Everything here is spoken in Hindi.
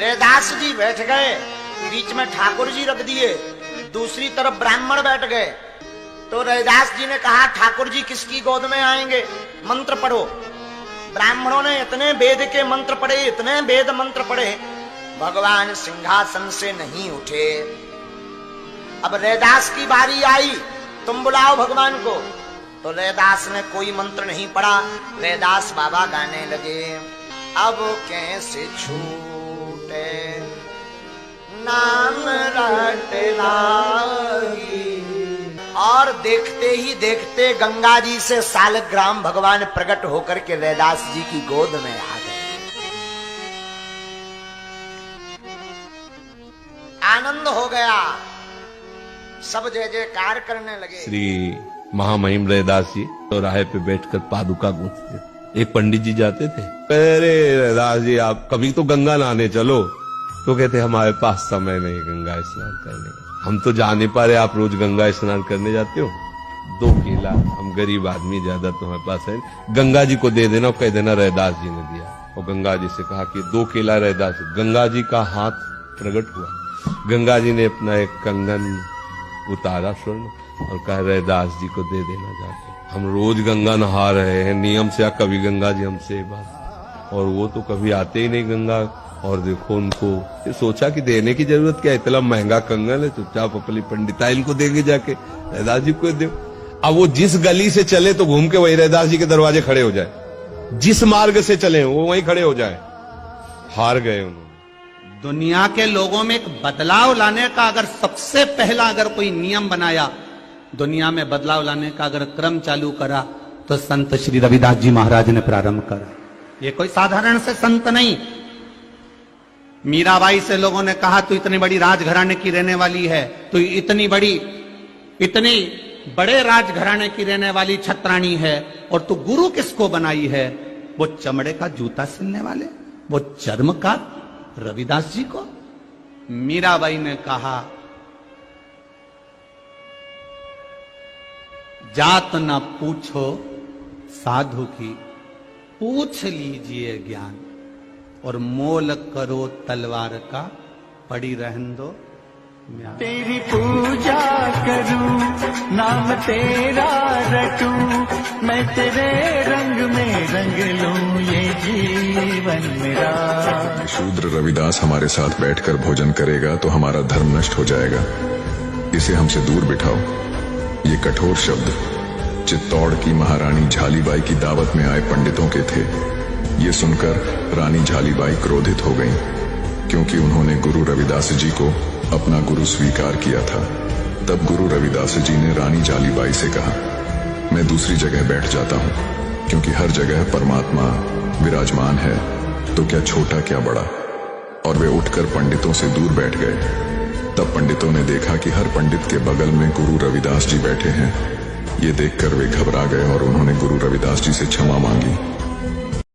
रैदास जी बैठ गए, बीच में ठाकुर जी रख दिए, दूसरी तरफ ब्राह्मण बैठ गए। तो रैदास जी ने कहा ठाकुर जी किसकी गोद में आएंगे, मंत्र पढ़ो। ब्राह्मणों ने इतने वेद के मंत्र पढ़े, इतने वेद मंत्र पढ़े, भगवान सिंहासन से नहीं उठे। अब रैदास की बारी आई, तुम बुलाओ भगवान को। तो रैदास ने कोई मंत्र नहीं पढ़ा, रैदास बाबा गाने लगे, अब कैसे छूटे नाम रट लागी। और देखते ही देखते गंगा जी से सालग्राम भगवान प्रकट होकर के रैदास जी की गोद में आ गए। आनंद हो गया, सब जय जयकार करने लगे। श्री महामहिम रैदास जी तो राह पे बैठकर पादुका गूंथते। एक पंडित जी जाते थे, अरे रैदास जी आप कभी तो गंगा नहाने चलो। तो कहते हमारे पास समय नहीं गंगा स्नान करने का। हम तो जा नहीं पा रहे, आप रोज गंगा स्नान करने जाते हो। 2 केला, हम गरीब आदमी, ज्यादा तो हमारे पास है, गंगा जी को दे देना और कह देना रैदास जी ने दिया। और गंगा जी से कहा कि 2 केला रैदास। गंगा जी का हाथ प्रकट हुआ, गंगा जी ने अपना एक कंगन उतारा स्वर्ण और कहा रैदास जी को दे देना जाके। हम रोज गंगा नहा रहे हैं नियम से, कभी गंगा जी हमसे बात, और वो तो कभी आते ही नहीं गंगा। और देखो उनको सोचा कि देने की जरूरत क्या, इतना महंगा कंगन है, चुपचाप अपनी पंडिताइन को देंगे जाके, रैदास जी को दे। अब वो जिस गली से चले तो घूम के वही रैदास जी के दरवाजे खड़े हो जाए, जिस मार्ग से चले वो वहीं खड़े हो जाए। हार गए उन्होंने। दुनिया के लोगों में एक बदलाव लाने का अगर सबसे पहला अगर कोई नियम बनाया, दुनिया में बदलाव लाने का अगर क्रम चालू करा, तो संत श्री रविदास जी महाराज ने प्रारंभ करा। ये कोई साधारण से संत नहीं। मीराबाई से लोगों ने कहा तू इतनी बड़ी राजघराने की रहने वाली है, तू इतनी बड़े राजघराने की रहने वाली छत्राणी है, और तू गुरु किसको बनाई है? वो चमड़े का जूता सिलने वाले, वो चर्मकार रविदास जी को। मीराबाई ने कहा जात न पूछो साधु की, पूछ लीजिए ज्ञान, और मोल करो तलवार का, पड़ी रहन दो। तेरी पूजा करूं, नाम तेरा रटूं, मैं तेरे रंग में रंग लूं ये जीवन मेरा। शूद्र रविदास हमारे साथ बैठकर भोजन करेगा तो हमारा धर्म नष्ट हो जाएगा, इसे हमसे दूर बिठाओ। ये कठोर शब्द चित्तौड़ की महारानी झालीबाई की दावत में आए पंडितों के थे। ये सुनकर रानी झालीबाई क्रोधित हो गईं, क्योंकि उन्होंने गुरु रविदास जी को अपना गुरु स्वीकार किया था। तब गुरु रविदास जी ने रानी झालीबाई से कहा, मैं दूसरी जगह बैठ जाता हूँ, क्योंकि हर जगह परमात्मा विराजमान है, तो क्या छोटा क्या बड़ा। और वे उठकर पंडितों से दूर बैठ गए। तब पंडितों ने देखा कि हर पंडित के बगल में गुरु रविदास जी बैठे हैं। ये देखकर वे घबरा गए और उन्होंने गुरु रविदास जी से क्षमा मांगी।